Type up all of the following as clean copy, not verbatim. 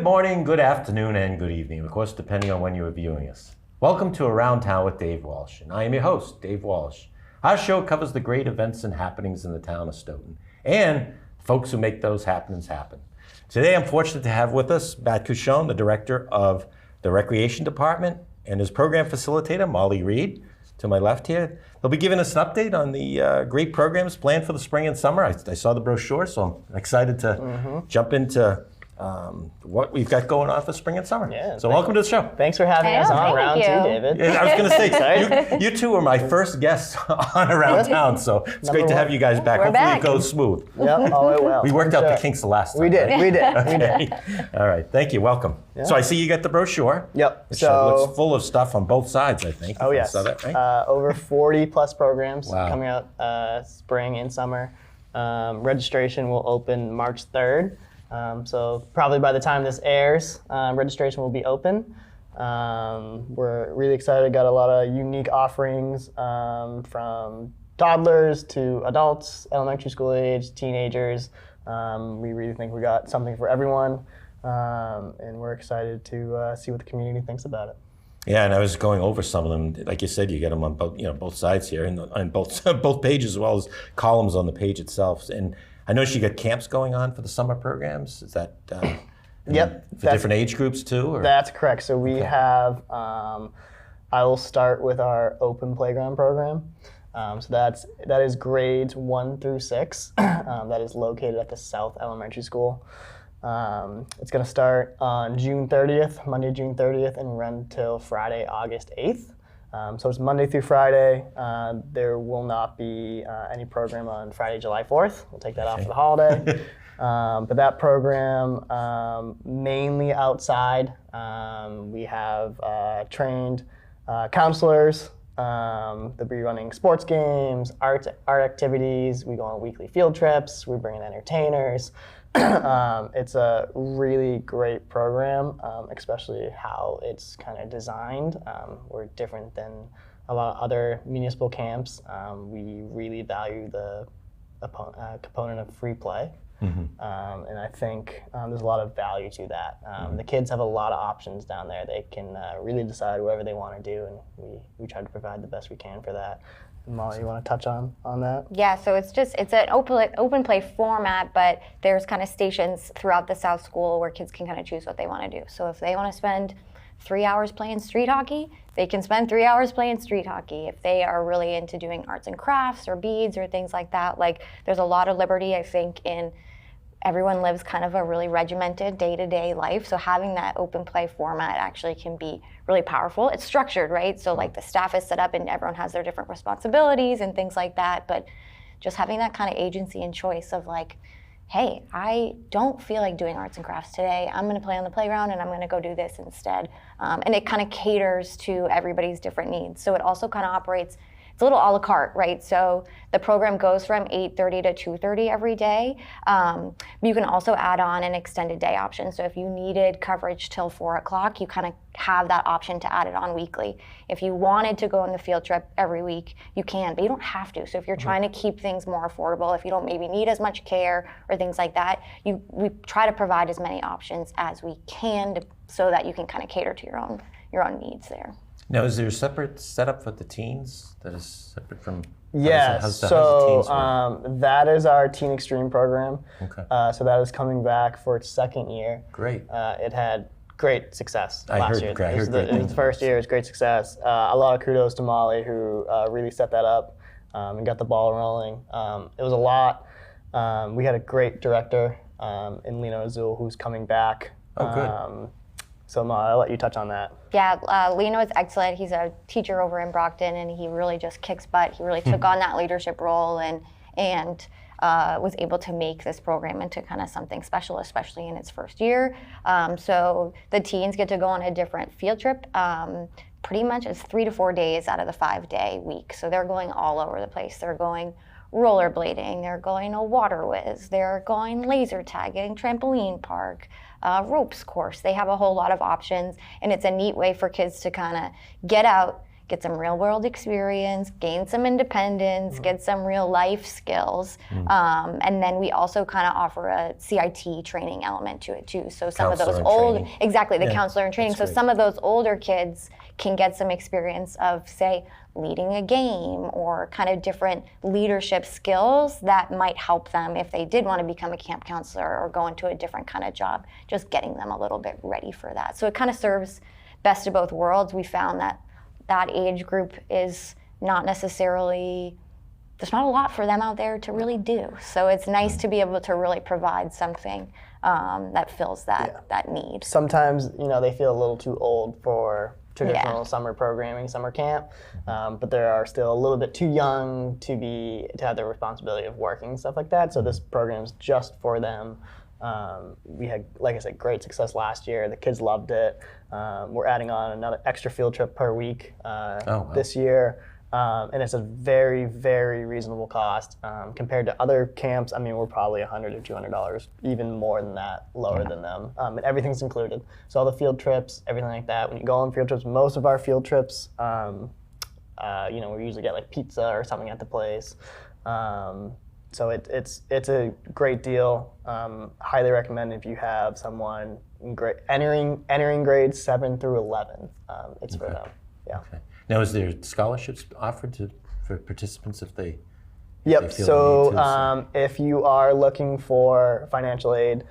morning, good afternoon, and good evening, of course, depending on when you are viewing us. Welcome to Around Town with Dave Walsh, and I am your host, Dave Walsh. Our show covers the great events and happenings in the town of Stoughton, and folks who make those happenings happen. Today, I'm fortunate to have with us Matt Cushon, the director of the Recreation Department, and his program facilitator, Molly Reed, to my left here. They'll be giving us an update on the great programs planned for the spring and summer. I saw the brochure, so I'm excited to jump into what we've got going on for spring and summer. Yeah, so welcome to the show. Thanks for having us on Around Two, David. Yeah, I was going to say, you two are my first guests on Around Town, so it's great to have you guys back. Hopefully it goes smooth. Yep, all went well. We worked out the kinks the last time. We did, right? we did. Okay. All right, thank you, welcome. Yeah. So I see you got the brochure. Yep. Which so looks full of stuff on both sides, I think. Oh yes. I saw that, right? Over 40 plus programs Wow. coming out spring and summer. Registration will open March 3rd. So probably by the time this airs, registration will be open. We're really excited. Got a lot of unique offerings from toddlers to adults, elementary school age, teenagers. We really think we got something for everyone, and we're excited to see what the community thinks about it. Yeah, and I was going over some of them. Like you said, you get them on both sides here, and on both pages, as well as columns on the page itself. And I noticed you got camps going on for the summer programs. Is that Yep. for different age groups too? Or? That's correct. So we have, I will start with our open playground program. So that is grades 1 through 6. That is located at the South Elementary School. It's going to start on June 30th, Monday, June 30th, and run till Friday, August 8th. So it's Monday through Friday. There will not be any program on Friday, July 4th. We'll take that off for the holiday. But that program, mainly outside. We have trained counselors. They'll be running sports games, art activities. We go on weekly field trips. We bring in entertainers. It's a really great program, especially how it's kind of designed. We're different than a lot of other municipal camps. We really value the component of free play. And I think there's a lot of value to that. The kids have a lot of options down there. They can really decide whatever they want to do, and we try to provide the best we can for that. Molly, you want to touch on that? Yeah, so it's an open play format, but there's kind of stations throughout the South School where kids can kind of choose what they want to do. So if they want to spend 3 hours playing street hockey, they can spend 3 hours playing street hockey. If they are really into doing arts and crafts or beads or things like that, like there's a lot of liberty, I think, in everyone lives kind of a really regimented day-to-day life, so having that open play format actually can be really powerful. It's structured, right? So like the staff is set up and everyone has their different responsibilities and things like that, but just having that kind of agency and choice of like, hey, I don't feel like doing arts and crafts today. I'm gonna play on the playground and I'm gonna go do this instead. And it kind of caters to everybody's different needs. So it also kind of operates, it's a little a la carte, right? So the program goes from 8:30 to 2:30 every day. You can also add on an extended day option. So if you needed coverage till 4 o'clock, you kind of have that option to add it on weekly. If you wanted to go on the field trip every week, you can, but you don't have to. So if you're trying to keep things more affordable, if you don't maybe need as much care or things like that, we try to provide as many options as we can so that you can kind of cater to your own needs there. Now, is there a separate setup for the teens that is separate from? Yes, how's the teens work? That is our Teen Extreme program. Okay. So that is coming back for its second year. Great. It had great success I last heard year. great- I It was heard great it was things the first about it. year, it was great success. A lot of kudos to Molly, who really set that up and got the ball rolling. It was a lot. We had a great director in Lino Azul who's coming back. Oh, good. So Molly, I'll let you touch on that. Yeah, Lino is excellent. He's a teacher over in Brockton, and he really just kicks butt. He really took on that leadership role and was able to make this program into kind of something special, especially in its first year. So the teens get to go on a different field trip. Pretty much it's 3 to 4 days out of the 5-day week. So they're going all over the place. They're going rollerblading, they're going to water whiz, they're going laser tagging, trampoline park, ropes course. They have a whole lot of options, and it's a neat way for kids to kind of get out, get some real world experience, gain some independence, get some real life skills. And then we also kind of offer a CIT training element to it too. So some Counselor of those and old, training. exactly, the counselor in training. that's So great. some of those older kids can get some experience of, say, leading a game or kind of different leadership skills that might help them if they did want to become a camp counselor or go into a different kind of job, just getting them a little bit ready for that. So it kind of serves best of both worlds. We found that that age group is not necessarily, there's not a lot for them out there to really do. So it's nice to be able to really provide something that fills that need. Sometimes, they feel a little too old for traditional summer programming, summer camp, but they are still a little bit too young to have the responsibility of working and stuff like that. So this program is just for them. We had, like I said, great success last year. The kids loved it. We're adding on another extra field trip per week this year. And it's a very, very reasonable cost compared to other camps. I mean, we're probably $100 or $200, even more than that, lower than them. And everything's included. So all the field trips, everything like that. When you go on field trips, most of our field trips, we usually get like pizza or something at the place. So it's a great deal. Highly recommend if you have someone entering grades 7 through 11. It's for them. Yeah. Okay. Now, is there scholarships offered for participants if they? Yep. They feel So the need to, if you are looking for financial aid,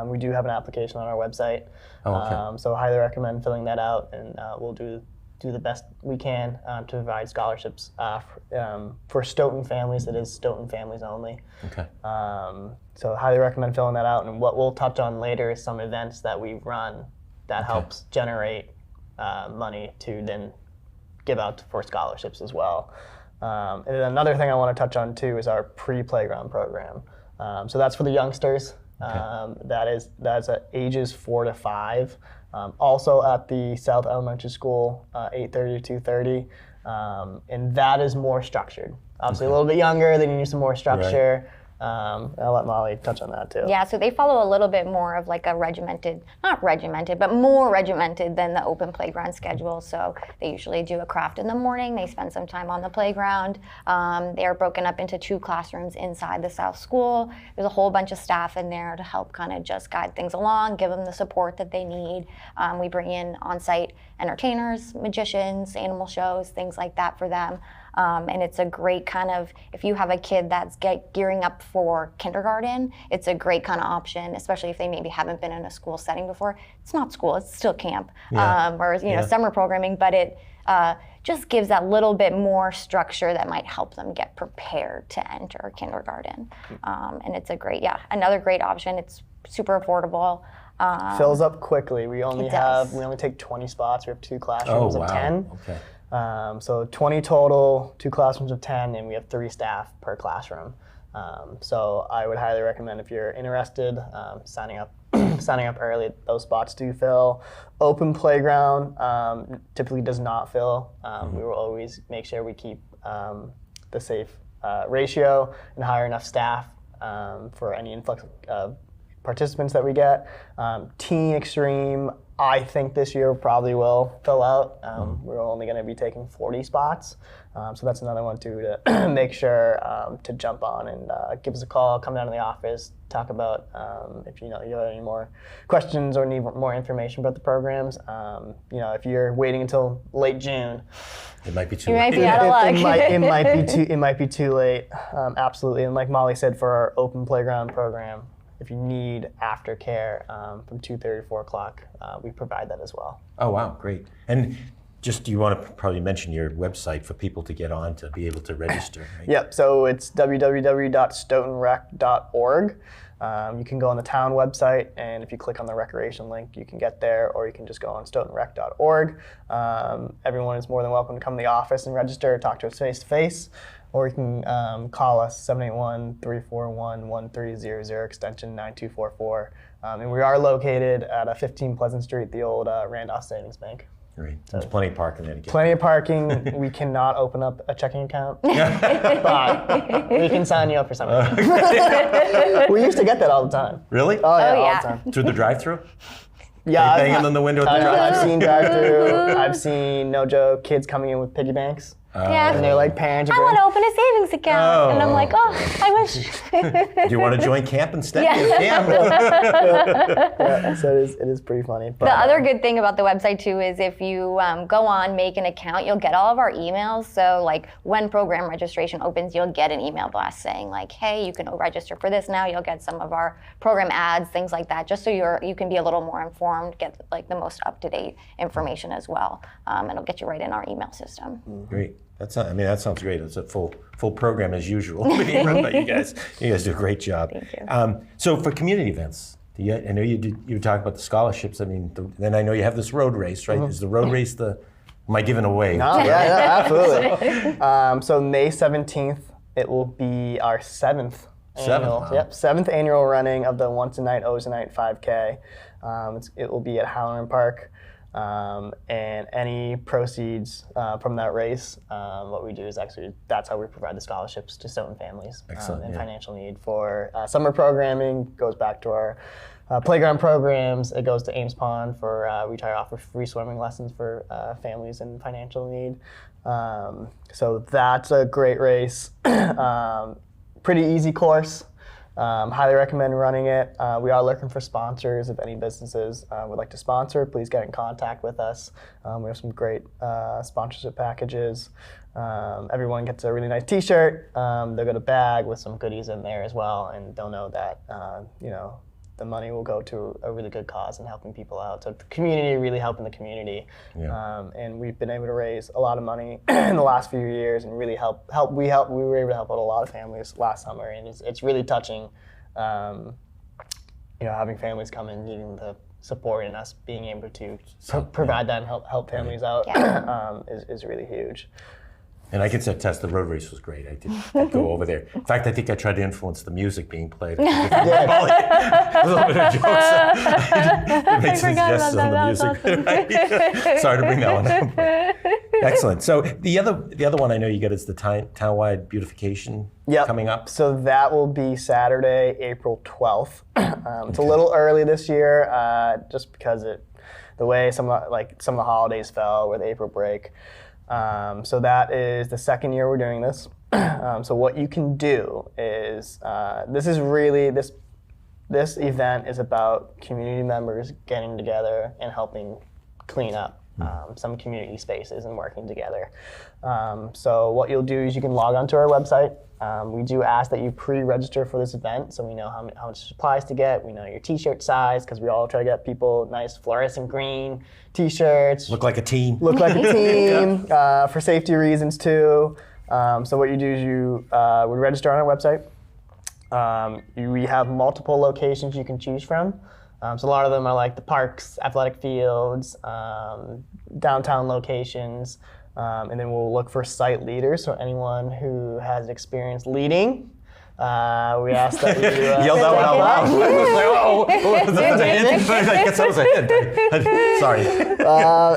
we do have an application on our website. Oh, okay. So highly recommend filling that out, and we'll do the best we can to provide scholarships for Stoughton families. It is Stoughton families only. Okay. So highly recommend filling that out. And what we'll touch on later is some events that we've run that helps generate money to then give out for scholarships as well. And then another thing I want to touch on too is our pre-playground program. So that's for the youngsters. That's at ages 4 to 5. Also at the South Elementary School, 8:30 to 2:30, and that is more structured. Obviously, a little bit younger, they need some more structure. I'll let Molly touch on that too. Yeah, so they follow a little bit more of like a not regimented, but more regimented than the open playground schedule. So they usually do a craft in the morning, they spend some time on the playground. They are broken up into 2 classrooms inside the South School. There's a whole bunch of staff in there to help kind of just guide things along, give them the support that they need. We bring in on-site entertainers, magicians, animal shows, things like that for them. And it's a great kind of, if you have a kid that's gearing up for kindergarten, it's a great kind of option, especially if they maybe haven't been in a school setting before. It's not school, it's still camp, or summer programming, but it just gives that little bit more structure that might help them get prepared to enter kindergarten. And it's another great option. It's super affordable. Fills up quickly. We only take 20 spots. We have 2 classrooms of 10. Okay. So 20 total, 2 classrooms of 10, and we have 3 staff per classroom. So I would highly recommend if you're interested, signing up early. Those spots do fill. Open playground typically does not fill. We will always make sure we keep the safe ratio and hire enough staff for any influx of participants that we get. Teen Extreme, I think this year probably will fill out. We're only going to be taking 40 spots. So that's another one too to make sure to jump on and give us a call, come down to the office, talk about if you have any more questions or need more information about the programs. If you're waiting until late June, It might be too You might late. be out of luck. it might be too late. Absolutely. And like Molly said, for our open playground program, if you need aftercare from 2:30 to 4 o'clock, we provide that as well. Oh, wow, great. And just, you want to probably mention your website for people to get on to be able to register, right? Yep, so it's www.stoughtonrec.org. You can go on the town website, and if you click on the recreation link, you can get there, or you can just go on stoughtonrec.org. Everyone is more than welcome to come to the office and register, talk to us face-to-face, or you can call us 781-341-1300, extension 9244. And we are located at 15 Pleasant Street, the old Randolph Savings Bank. Great. There's plenty of parking there to get. Plenty of parking. We cannot open up a checking account, but we can sign you up for something. We used to get that all the time. Really? Oh, yeah, all yeah. the time. Through the drive-through? Yeah, They banging on the window at the I've drive-thru? seen drive-through. I've seen, no joke, kids coming in with piggy banks. Yeah. And they're like, parents are I want to open a savings account. And I'm Oh. like, I wish. Do you want to join camp instead? Yeah. Camp. Yeah, so it is pretty funny. But, The other good thing about the website too is if you go on, make an account, you'll get all of our emails. So like when program registration opens, you'll get an email blast saying like, hey, you can register for this now. You'll get some of our program ads, things like that, just so you can be a little more informed, get like the most up-to-date information as well. It'll get you right in our email system. Great. That sounds great. It's a full program as usual being run by you guys. You guys do a great job. Thank you. So for community events, I know you were talking about the scholarships. I mean, then I know you have this road race, right? Is the road race am I giving away? No, yeah, absolutely. So May 17th, it will be our seventh annual, Wow. seventh annual running of the Once a Night, O's a Night 5K. It will be at Halloran Park. And any proceeds from that race, what we do is actually, that's how we provide the scholarships to Stoughton families Excellent, in yeah. financial need for summer programming, goes back to our playground programs, it goes to Ames Pond for, we try to offer free swimming lessons for families in financial need. So that's a great race. Pretty easy course. Highly recommend running it. We are looking for sponsors. If any businesses would like to sponsor, please get in contact with us. We have some great sponsorship packages. Everyone gets a really nice T-shirt. They'll get a bag with some goodies in there as well, and they'll know that the money will go to a really good cause and helping people out. So the community, really helping the community. Yeah. And we've been able to raise a lot of money in the last few years and really we were able to help out a lot of families last summer, and it's really touching, having families come in needing the support and us being able to provide that and help families out is really huge. And I can attest the road race was great. I did go over there. In fact, I think I tried to influence the music being played. A little bit of jokes. I made some forgot about suggestions on the that. music. Sorry to bring that one up. Excellent. So the other one I know you got is the townwide beautification coming up. So that will be Saturday, April 12th. It's a little early this year, just because the way some of the holidays fell with April break. So that is the second year we're doing this. So what you can do is, this event is about community members getting together and helping clean up some community spaces and working together. So what you'll do is you can log onto our website. We do ask that you pre-register for this event so we know how much supplies to get. We know your t-shirt size because we all try to get people nice fluorescent green t-shirts. Look like a team. Look like a team for safety reasons too. So what you do is you would register on our website. We have multiple locations you can choose from. So a lot of them are like the parks, athletic fields, downtown locations. And then we'll look for site leaders, so anyone who has experience leading. We ask that you Yelled that one out loud. I guess that was a hint. Sorry.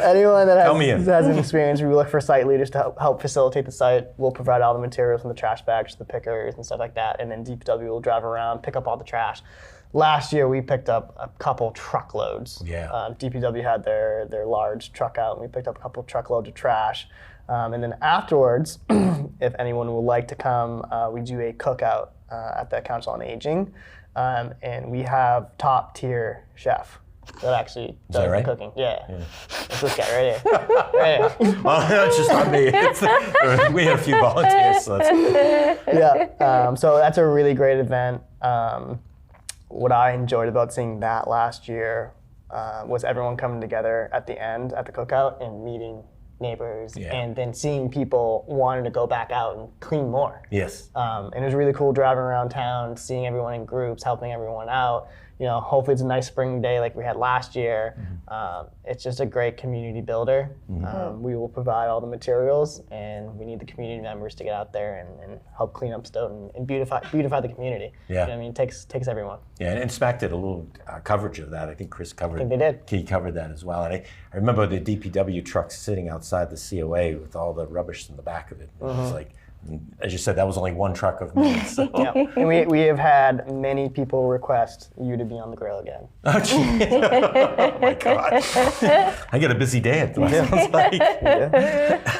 Anyone that Tell me in. has an experience, we look for site leaders to help facilitate the site. We'll provide all the materials from the trash bags, the pickers, and stuff like that. And then DPW will drive around, pick up all the trash. Last year, we picked up a couple truckloads. Yeah. DPW had their large truck out, and we picked up a couple truckloads of trash. And then afterwards, if anyone would like to come, we do a cookout at the Council on Aging. And we have top-tier chef that actually does that right? the cooking. Yeah. It's this guy right here. Right here. Well, it's just not me. We had a few volunteers, so that's Yeah. So that's a really great event. What I enjoyed about seeing that last year was everyone coming together at the end at the cookout and meeting neighbors, and then seeing people wanting to go back out and clean more. Yes. And it was really cool driving around town, seeing everyone in groups, helping everyone out. Hopefully it's a nice spring day like we had last year. It's just a great community builder. We will provide all the materials, and we need the community members to get out there and help clean up Stoughton and beautify the community. Yeah. It takes everyone. Yeah, and SMAC did a little coverage of that. I think Chris covered. I think they did. He covered that as well. And I remember the DPW truck sitting outside the COA with all the rubbish in the back of it. It was like As you said, that was only one truck of me. So. Yeah. And we have had many people request you to be on the grill again. Oh, geez. Oh my God. I got a busy day at the sounds like.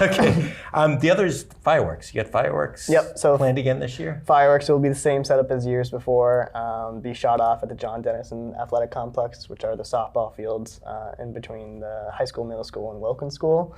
Okay. The other is fireworks. You got fireworks Yep, so- planned again this year? Fireworks will be the same setup as years before. Be shot off at the John Dennison Athletic Complex, which are the softball fields in between the high school, middle school, and Wilkins School.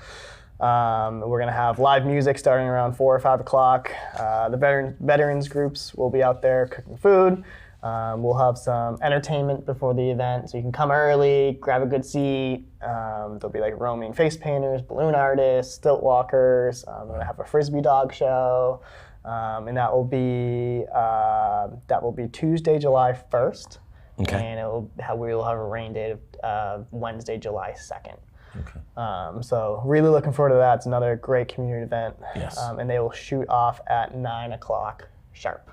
We're going to have live music starting around 4 or 5 o'clock. The veterans groups will be out there cooking food. We'll have some entertainment before the event, so you can come early, grab a good seat. There'll be like roaming face painters, balloon artists, stilt walkers. We're going to have a frisbee dog show, and that will be Tuesday, July 1st. Okay. And we will have a rain date of Wednesday, July 2nd. Okay. So really looking forward to that. It's another great community event. Yes. And they will shoot off at 9 o'clock sharp.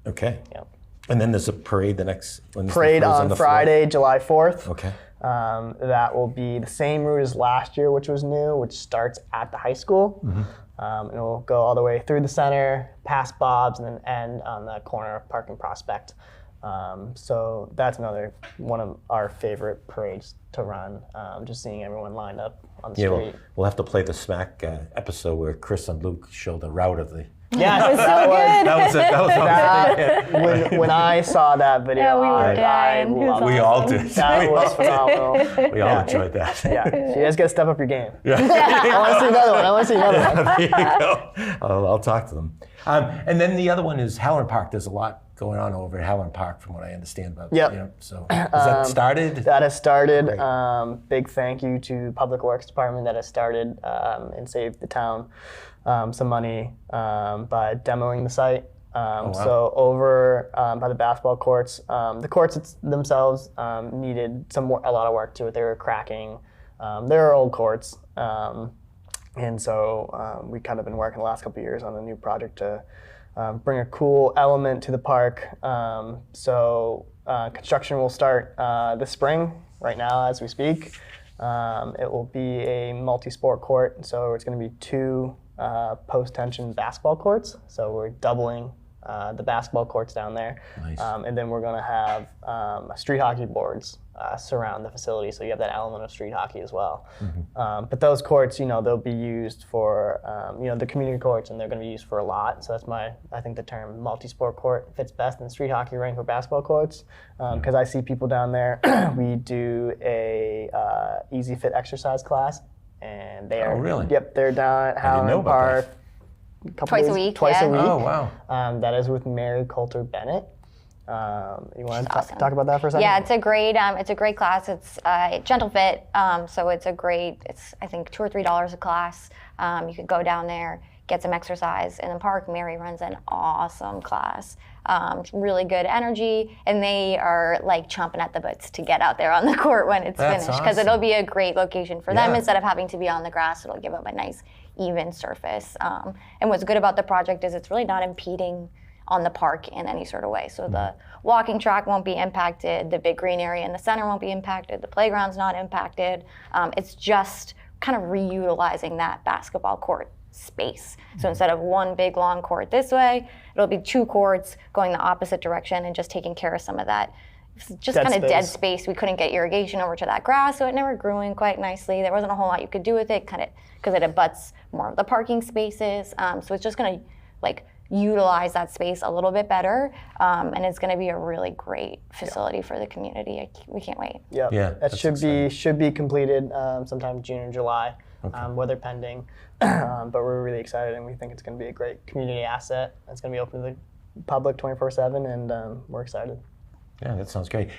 Okay. Yep. And then there's a parade the next Parade on Friday, July 4th. Okay. That will be the same route as last year, which was new, which starts at the high school. And it will go all the way through the center, past Bob's, and then end on the corner of Park and Prospect. So that's another one of our favorite parades to run, just seeing everyone lined up on the Yeah, street. we'll have to play the Smack episode where Chris and Luke show the route of the. Yes, when I saw that video, Yeah, we were I dying. It was loved We it. all did. That was phenomenal. We all enjoyed that. Yeah, so you guys got to step up your game. Yeah. I want to see another one. There you go. I'll talk to them. And then the other one is Halloran Park. There's a lot going on over at Halloran Park, from what I understand. But Yep. so has that started? That has started. Great. Big thank you to Public Works Department that has started and saved the town some money by demoing the site. wow. So over by the basketball courts, the courts themselves needed a lot of work to it. They were cracking. They're old courts. And so we kind of been working the last couple of years on a new project to bring a cool element to the park. So construction will start this spring, right now as we speak. It will be a multi-sport court, so it's going to be 2 post-tension basketball courts. So we're doubling the basketball courts down there. Nice. And then we're going to have street hockey boards surround the facility, so you have that element of street hockey as well. But those courts, they'll be used for, the community courts, and they're going to be used for a lot. So that's I think the term multi-sport court fits best in street hockey rink for basketball courts, because I see people down there. We do a Easy Fit exercise class, and they are. Oh, really? Yep, they're down at know Halloran about Park. Twice a week, Twice yeah. a week. Oh, wow. That is with Mary Coulter Bennett. You want to awesome. talk about that for a second? Yeah, it's a great class. It's gentle fit, so it's I think $2 or $3 a class. You could go down there, get some exercise in the park. Mary runs an awesome class. Really good energy, and they are like chomping at the bits to get out there on the court when it's That's finished, because awesome. it'll be a great location for them. Yeah. Instead of having to be on the grass, it'll give them a nice even surface. And what's good about the project is it's really not impeding on the park in any sort of way. So the walking track won't be impacted, the big green area in the center won't be impacted, the playground's not impacted. It's just kind of reutilizing that basketball court space. So instead of one big long court this way, it'll be 2 courts going the opposite direction and just taking care of some of that just Dead kind of dead space. space. We couldn't get irrigation over to that grass, so it never grew in quite nicely. There wasn't a whole lot you could do with it, because it abuts more of the parking spaces. So it's just going to utilize that space a little bit better, and it's going to be a really great facility for the community. We can't wait. Yep. Yeah, that that's should be completed sometime June or July, weather pending. But we're really excited, and we think it's going to be a great community asset. It's going to be open to the public 24/7, and we're excited. Yeah, that sounds great.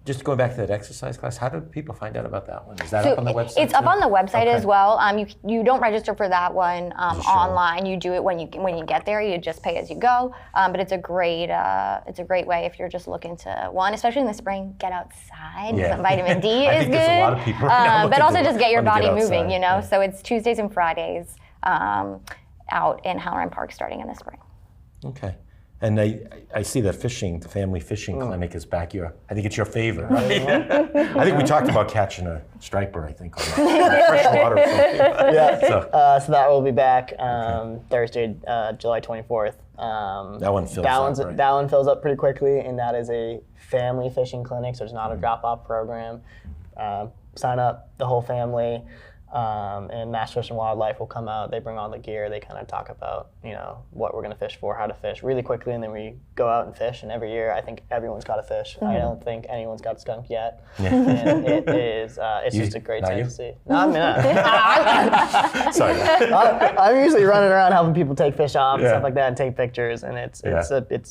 Just going back to that exercise class, how do people find out about that one? Is that up on the website? It's up too? on the website Okay. as well. You don't register for that one Just show up. online. You do it when you get there. You just pay as you go. But it's a great way if you're just looking to, one, especially in the spring, get outside. Yeah. Some vitamin D I is think good. there's a lot of people right now But looking also to- just get your want to body get moving. outside. Yeah. So it's Tuesdays and Fridays out in Halloran Park starting in the spring. Okay. And I see the family fishing clinic is back here. I think it's your favorite, right? I think we talked about catching a striper, I think, on freshwater or something. Yeah. So that will be back Thursday, July 24th. That one fills up, right? That one fills up pretty quickly, and that is a family fishing clinic, so it's not a drop-off program. Sign up, the whole family. And Mass Fish and Wildlife will come out. They bring all the gear. They kind of talk about, what we're going to fish for, how to fish really quickly, and then we go out and fish. And every year, I think everyone's got to fish. I don't think anyone's got skunk yet. Yeah. And it is, it's just a great sight to see. No, I mean, Sorry. I'm usually running around helping people take fish off and stuff like that and take pictures. And it's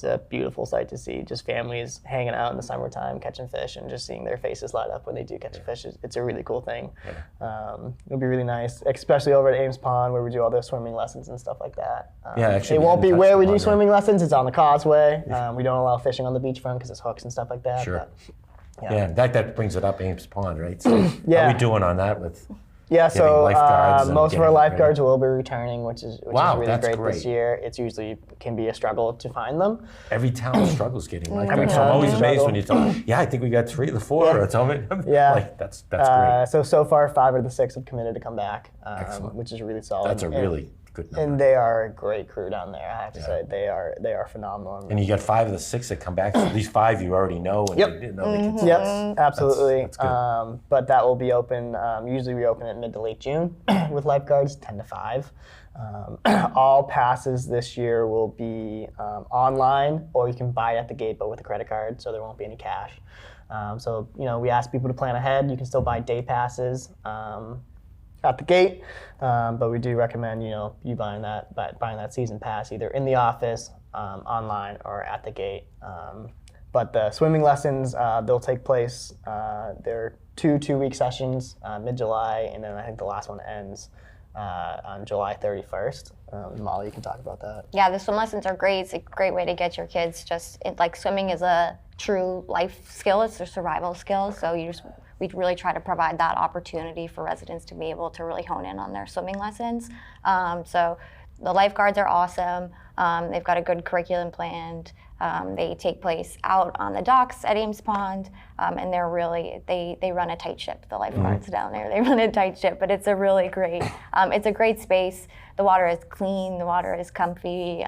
a beautiful sight to see. Just families hanging out in the summertime, catching fish, and just seeing their faces light up when they do catch a fish. It's a really cool thing. It'll be really nice, especially over at Ames Pond where we do all their swimming lessons and stuff like that. Actually, it won't be where we do swimming lessons. It's on the causeway. We don't allow fishing on the beachfront because it's hooks and stuff like that. Sure. But, that brings it up, Ames Pond, right? So how are we doing on that with? Yeah, so lifeguards most of our lifeguards will be returning, which is really that's great this year. It's usually can be a struggle to find them. Every town struggles getting lifeguards. So I'm always amazed when you tell me, I think we got 3 of the 4. Or tell me, that's great. So far, 5 of the 6 have committed to come back, Excellent. which is really solid. That's a really good number. And they are a great crew down there. I have to say they are phenomenal. And you got 5 of the 6 that come back. So these 5 you already know, and you didn't know they could. Yep, absolutely. That's good. But that will be open. Usually we open at mid to late June with lifeguards, 10 to 5. All passes this year will be online, or you can buy at the gate, but with a credit card, so there won't be any cash. So we ask people to plan ahead. You can still buy day passes at the gate, but we do recommend you buying that season pass either in the office, online, or at the gate. But the swimming lessons, they'll take place. They're 2-week sessions, mid-July, and then I think the last one ends on July 31st. Molly, you can talk about that. Yeah, the swim lessons are great. It's a great way to get your kids swimming is a true life skill. It's a survival skill. So we really try to provide that opportunity for residents to be able to really hone in on their swimming lessons. So the lifeguards are awesome. They've got a good curriculum planned. They take place out on the docks at Ames Pond, and they're really, they run a tight ship, the lifeguards down there. They run a tight ship, but it's a really great, it's a great space. The water is clean, the water is comfy.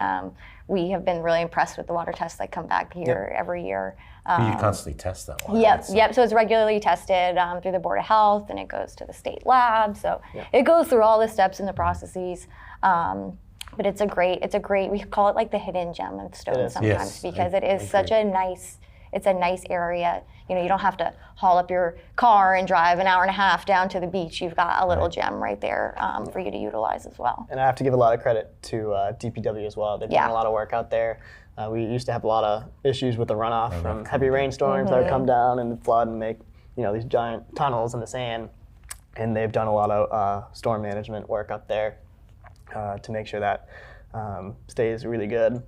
We have been really impressed with the water tests that come back here every year. You constantly test that water. Yep. So it's regularly tested through the Board of Health, and it goes to the state lab. So it goes through all the steps and the processes. But it's a great. We call it like the hidden gem of Stoughton sometimes because it is such a nice. It's a nice area. You don't have to haul up your car and drive an hour and a half down to the beach. You've got a little gem right there for you to utilize as well. And I have to give a lot of credit to DPW as well. They're doing a lot of work out there. We used to have a lot of issues with the runoff from heavy rainstorms that would come down and flood and make these giant tunnels in the sand. And they've done a lot of storm management work up there to make sure that stays really good.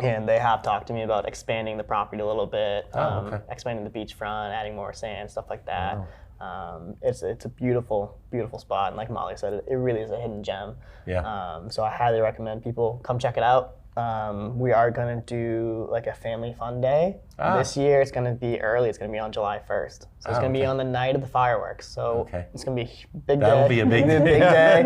And they have talked to me about expanding the property a little bit, expanding the beachfront, adding more sand, stuff like that. Wow. It's a beautiful, beautiful spot. And like Molly said, it really is a hidden gem. Yeah. So I highly recommend people come check it out. We are going to do like a family fun day. This year it's going to be early. It's going to be on July 1st. So it's going to be on the night of the fireworks. So it's going to be a big day. That'll be a big day.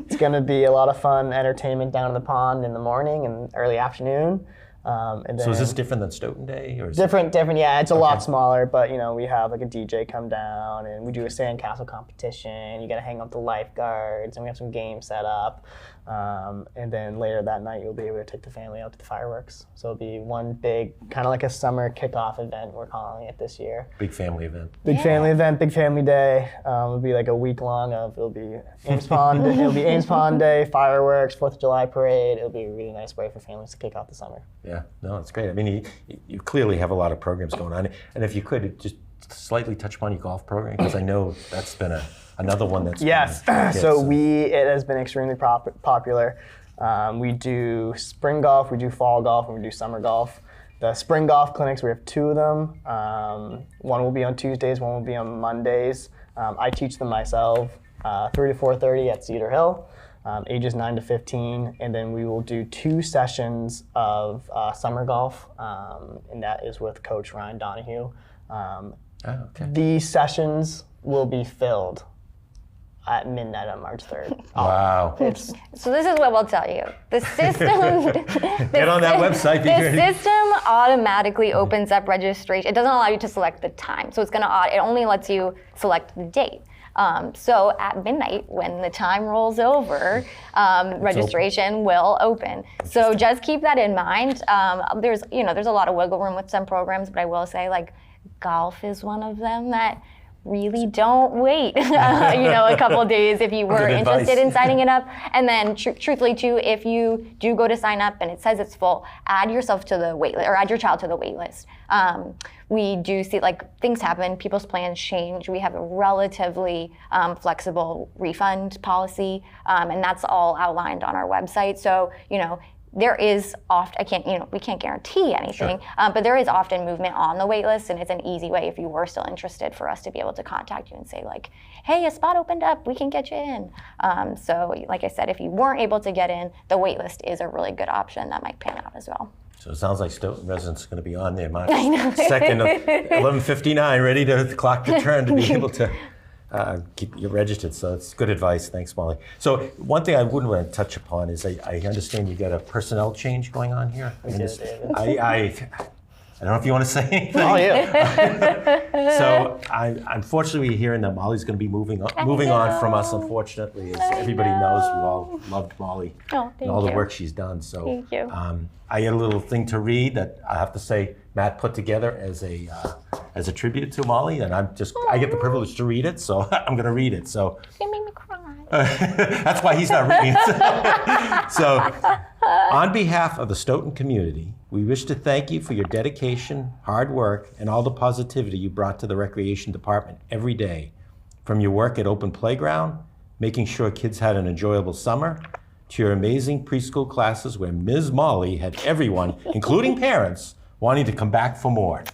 It's going to be a lot of fun entertainment down in the pond in the morning and early afternoon. And then so is this different than Stoughton Day? Or is different, yeah. It's a lot smaller, but we have like a DJ come down and we do a sandcastle competition. You got to hang out the lifeguards and we have some games set up. And then later that night, you'll be able to take the family out to the fireworks. So it'll be one big, kind of like a summer kickoff event, we're calling it this year. Big family event. Big family event, big family day. It'll be like a week long it'll be Ames Pond, Ames Pond Day, fireworks, 4th of July parade. It'll be a really nice way for families to kick off the summer. Yeah, no, it's great. I mean, you clearly have a lot of programs going on. And if you could just slightly touch upon your golf program, because I know that's been another one that's it has been extremely popular. We do spring golf, we do fall golf, and we do summer golf. The spring golf clinics, we have 2 of them. One will be on Tuesdays, one will be on Mondays. I teach them myself, 3 to 4:30 at Cedar Hill. ages 9 to 15, and then we will do 2 sessions of summer golf, and that is with Coach Ryan Donahue. Okay. These sessions will be filled at midnight on March 3rd. Wow. So this is what we'll tell you. The system Get on that website. The system automatically opens up registration. It doesn't allow you to select the time. So it only lets you select the date. So at midnight, when the time rolls over, registration will open. So just keep that in mind. There's a lot of wiggle room with some programs, but I will say, like, golf is one of them that really don't wait, a couple of days if you were interested in signing it up. And then truthfully too, if you do go to sign up and it says it's full, add yourself to the wait list, or add your child to the wait list. We do see, like, things happen, people's plans change. We have a relatively flexible refund policy, and that's all outlined on our website. So, there is we can't guarantee anything, sure. But there is often movement on the wait list, and it's an easy way, if you were still interested, for us to be able to contact you and say, like, hey, a spot opened up, we can get you in. So like I said, if you weren't able to get in, the wait list is a really good option that might pan out as well. So it sounds like Stoughton residents are going to be on there March 2nd, 11:59, ready to clock the turn to be able to keep you registered. So it's good advice. Thanks, Molly. So one thing I wouldn't want to touch upon is I understand you got a personnel change going on here. I don't know if you want to say anything. Oh, yeah. So unfortunately, we're hearing that Molly's going to be moving on from us, unfortunately. As everybody knows, we all loved Molly and all the work she's done. So thank you. I had a little thing to read that I have to say Matt put together as a tribute to Molly, and I get the privilege to read it, so I'm going to read it. So You made me cry. that's why he's not reading it. So, on behalf of the Stoughton community, we wish to thank you for your dedication, hard work, and all the positivity you brought to the Recreation Department every day. From your work at Open Playground, making sure kids had an enjoyable summer, to your amazing preschool classes where Ms. Molly had everyone, including parents, wanting to come back for more.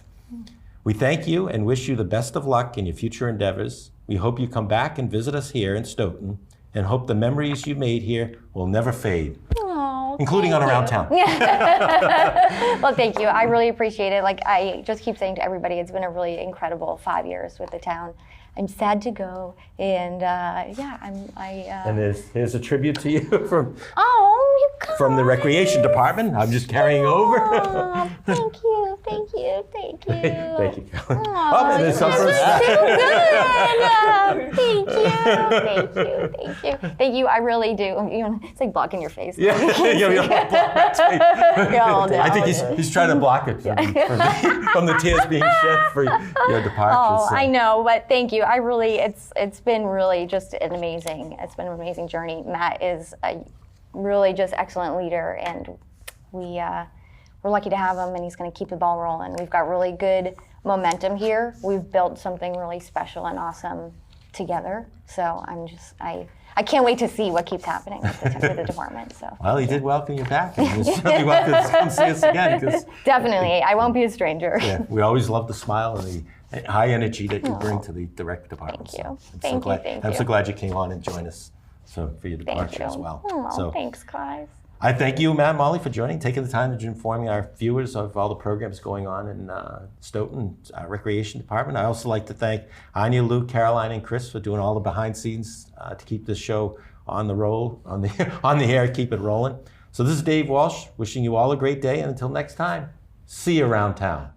We thank you and wish you the best of luck in your future endeavors. We hope you come back and visit us here in Stoughton, and hope the memories you made here will never fade, including on Around Town. Well, thank you. I really appreciate it. Like I just keep saying to everybody, it's been a really incredible 5 years with the town. I'm sad to go, and And here's a tribute to you from you guys. the Recreation Department. I'm just carrying over. Oh, thank you. Thank you, Carolyn. Oh, and there's some so for us. Thank you. Thank you. I really do. It's like blocking your face. Yeah, I think he's trying to block it from the tears being shed for your departure. Oh, I know, but thank you. It's been really just an amazing journey. Matt is a really just excellent leader, and we're lucky to have him, and he's going to keep the ball rolling. We've got really good momentum here. We've built something really special and awesome together. So I can't wait to see what keeps happening with the department. So. Well, he did welcome you back, and you're certainly welcome to come see us again. Definitely, I won't be a stranger. Yeah, we always love the smile and the high energy that you bring to the rec department. Thank you. So I'm so glad you came on and joined us for your departure as well. Oh, thanks, guys. I thank you, Matt and Molly, for taking the time to informing our viewers of all the programs going on in Stoughton Recreation Department. I also like to thank Anya, Luke, Caroline, and Chris for doing all the behind scenes to keep this show on the air, keep it rolling. So this is Dave Walsh, wishing you all a great day, and until next time, see you around town.